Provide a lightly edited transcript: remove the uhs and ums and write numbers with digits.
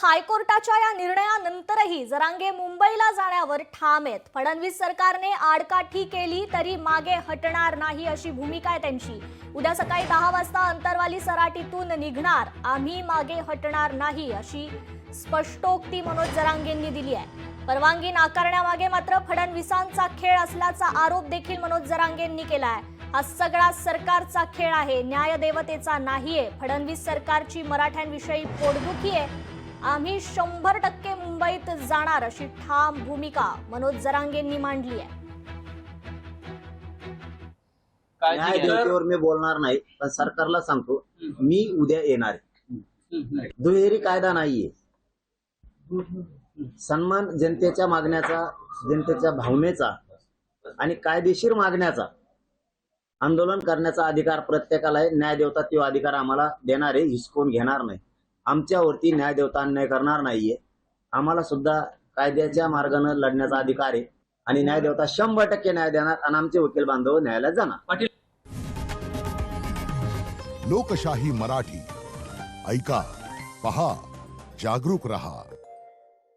हायकोर्टाच्या या निर्णयानंतरही जरांगे मुंबईला जाण्यावर ठाम आहेत। फडणवीस सरकारने आडकाठी केली तरी मागे हटणार नाही अशी भूमिका आहे त्यांची। उद्या सकाळी 10 वाजता अंतरवाली सराटीतून निघणार, आम्ही मागे हटणार नाही अशी स्पष्टोक्ती मनोज जरांगेंनी दिली आहे। परवानगी नाकारण्यामागे मात्र फडणवीसांचा खेळ असल्याचा आरोप देखील मनोज जरांगेंनी केला आहे। हा सगळा सरकारचा खेळ आहे, न्यायदेवतेचा नाहीये। फडणवीस सरकारची मराठ्यांविषयी पोटदुखी आहे, आम्ही 100% मुंबईत जाणार अशी ठाम भूमिका मनोज जरांगेंनी मांडली आहे। न्यायदेवतेवर मी बोलणार नाही, पण सरकारला सांगतो मी उद्या येणार आहे। दुहेरी कायदा नाहीये। सन्मान जनतेच्या मागण्याचा, जनतेच्या भावनेचा आणि कायदेशीर मागण्याचा, आंदोलन करण्याचा अधिकार प्रत्येकाला आहे। न्यायदेवता तो अधिकार आम्हाला देणार आहे, हिसकून घेणार नाही। आमच्यावरती न्यायदेवता अन्याय करणार नाहीये। आम्हाला सुद्धा कायद्याच्या मार्गाने लढण्याचा अधिकार आहे आणि न्यायदेवता 100% न्याय देणार आणि आमचे वकील बांधव न्यायालयात जाणार। लोकशाही मराठी ऐका, पहा, जागरूक रहा।